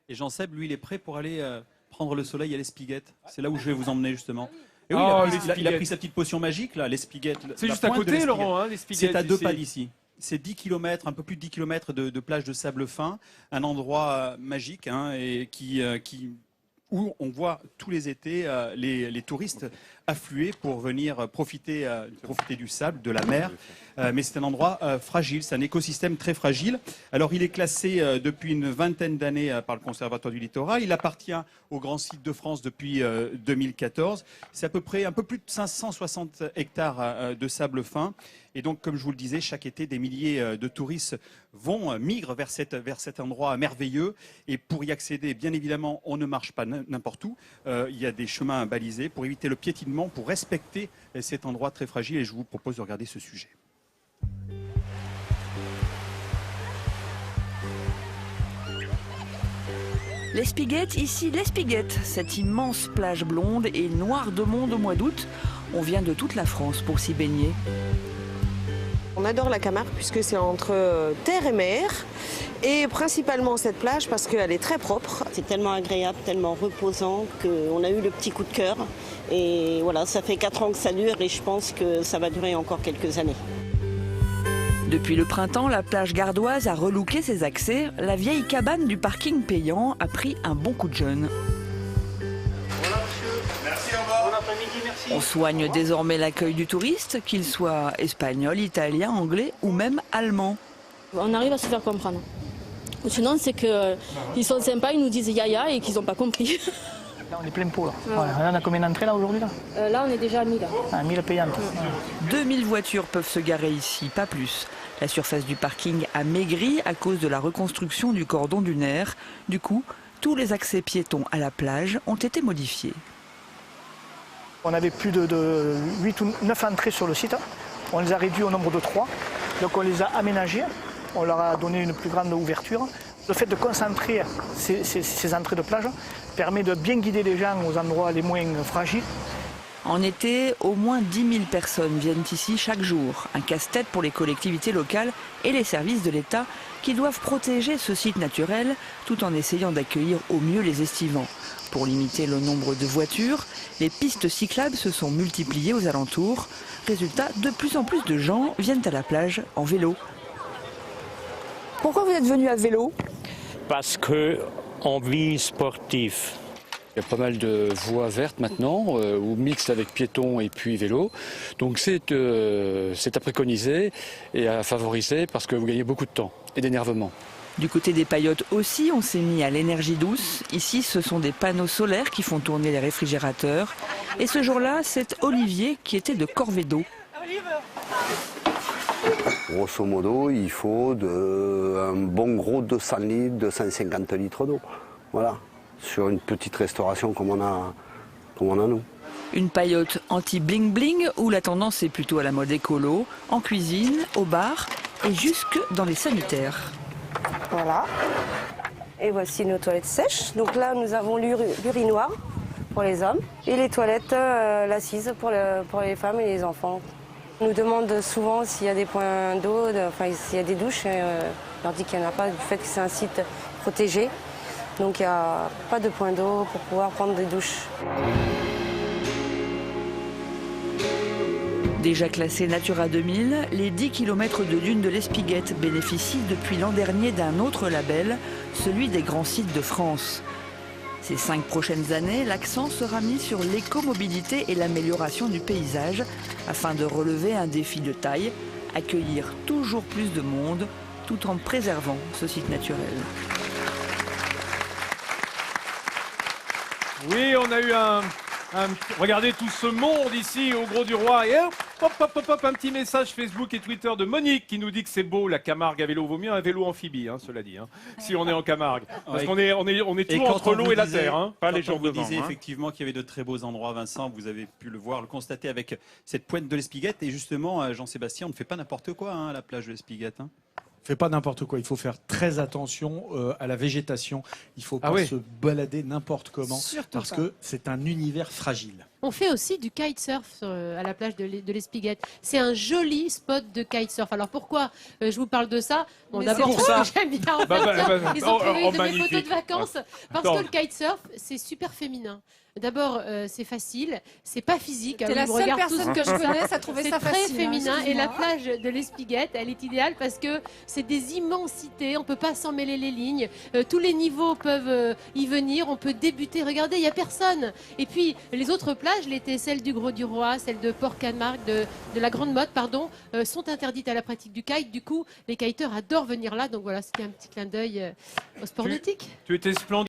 Et Jean-Seb, lui, il est prêt pour aller prendre le soleil à l'Espiguette. C'est là où je vais vous emmener, justement. Et oui, il a pris sa petite potion magique, là, l'Espiguette. C'est juste à côté, Laurent, hein, l'Espiguette. C'est à 2 pas d'ici. C'est 10 km, un peu plus de 10 km de plage de sable fin, un endroit magique hein, et où on voit tous les étés les touristes affluer pour venir profiter du sable, de la mer. Mais c'est un endroit fragile, c'est un écosystème très fragile. Alors il est classé depuis une vingtaine d'années par le Conservatoire du Littoral. Il appartient au Grand Site de France depuis 2014. C'est à peu près un peu plus de 560 hectares de sable fin. Et donc, comme je vous le disais, chaque été, des milliers de touristes migrent vers cet endroit merveilleux. Et pour y accéder, bien évidemment, on ne marche pas n'importe où. Il y a des chemins balisés pour éviter le piétinement, pour respecter cet endroit très fragile. Et je vous propose de regarder ce sujet. L'Espiguette, ici l'Espiguette, cette immense plage blonde et noire de monde au mois d'août. On vient de toute la France pour s'y baigner. On adore la Camargue puisque c'est entre terre et mer et principalement cette plage parce qu'elle est très propre. C'est tellement agréable, tellement reposant qu'on a eu le petit coup de cœur. Et voilà, ça fait 4 ans que ça dure et je pense que ça va durer encore quelques années. Depuis le printemps, la plage gardoise a relooké ses accès. La vieille cabane du parking payant a pris un bon coup de jeune. Voilà monsieur, merci, au revoir. Bon après-midi, merci. On soigne désormais l'accueil du touriste, qu'il soit espagnol, italien, anglais ou même allemand. On arrive à se faire comprendre. Sinon, c'est qu'ils sont sympas, ils nous disent yaya et qu'ils n'ont pas compris. Là, on est plein pot. Là. Voilà. On a combien d'entrées là aujourd'hui là, là, on est déjà à 1000. À 1000 payantes. 2000 voitures peuvent se garer ici, pas plus. La surface du parking a maigri à cause de la reconstruction du cordon dunaire. Du coup, tous les accès piétons à la plage ont été modifiés. On avait plus de 8 ou 9 entrées sur le site. On les a réduits au nombre de 3. Donc on les a aménagées. On leur a donné une plus grande ouverture. Le fait de concentrer ces entrées de plage permet de bien guider les gens aux endroits les moins fragiles. En été, au moins 10 000 personnes viennent ici chaque jour. Un casse-tête pour les collectivités locales et les services de l'État qui doivent protéger ce site naturel tout en essayant d'accueillir au mieux les estivants. Pour limiter le nombre de voitures, les pistes cyclables se sont multipliées aux alentours. Résultat, de plus en plus de gens viennent à la plage en vélo. Pourquoi vous êtes venu à vélo? Parce qu'en vie sportive. Il y a pas mal de voies vertes maintenant, ou mixtes avec piétons et puis vélos. Donc c'est à préconiser et à favoriser parce que vous gagnez beaucoup de temps et d'énervement. Du côté des paillotes aussi, on s'est mis à l'énergie douce. Ici, ce sont des panneaux solaires qui font tourner les réfrigérateurs. Et ce jour-là, c'est Olivier qui était de corvée d'eau. Grosso modo, il faut un bon gros 200 litres, 250 litres d'eau. Voilà, sur une petite restauration comme on a nous. Une paillote anti-bling-bling où la tendance est plutôt à la mode écolo, en cuisine, au bar et jusque dans les sanitaires. Voilà. Et voici nos toilettes sèches. Donc là, nous avons l'urinoir pour les hommes et les toilettes l'assise pour les femmes et les enfants. On nous demande souvent s'il y a des points d'eau, s'il y a des douches. On leur dit qu'il n'y en a pas du fait que c'est un site protégé. Donc il n'y a pas de point d'eau pour pouvoir prendre des douches. Déjà classés Natura 2000, les 10 km de dunes de l'Espiguette bénéficient depuis l'an dernier d'un autre label, celui des grands sites de France. Ces 5 prochaines années, l'accent sera mis sur l'écomobilité et l'amélioration du paysage afin de relever un défi de taille, accueillir toujours plus de monde tout en préservant ce site naturel. Oui, on a eu regardez tout ce monde ici au Gros du Roi. Et hop, un petit message Facebook et Twitter de Monique qui nous dit que c'est beau la Camargue à vélo. Vaut mieux un vélo amphibie, cela dit, si on est en Camargue. Parce qu'on est toujours entre l'eau et la terre, pas les gens devant. Vous disiez effectivement qu'il y avait de très beaux endroits, Vincent, vous avez pu le voir, le constater avec cette pointe de l'Espiguette. Et justement, Jean-Sébastien, on ne fait pas n'importe quoi à la plage de l'Espiguette. Fait pas n'importe quoi, il faut faire très attention à la végétation. Il ne faut pas se balader n'importe comment parce que c'est un univers fragile. On fait aussi du kitesurf à la plage de l'Espiguette. C'est un joli spot de kitesurf. Alors pourquoi je vous parle de ça? Bon, d'abord parce que j'aime bien. En fait, ils ont trouvé une de mes photos de vacances parce que le kitesurf, c'est super féminin. D'abord, c'est facile, c'est pas physique. T'es la seule personne que je connaisse à trouver ça facile. C'est très féminin et la excuse-moi. plage de l'Espiguette, elle est idéale parce que c'est des immensités, on peut pas s'en mêler les lignes. Tous les niveaux peuvent y venir, on peut débuter. Regardez, il y a personne. Et puis les autres plages, l'été, celle du Gros-du-Roi, celle de Port-Camargue, de la Grande Motte, pardon, sont interdites à la pratique du kite. Du coup, les kiteurs adorent venir là. Donc voilà, c'était un petit clin d'œil au sport nautique. Tu étais splendide.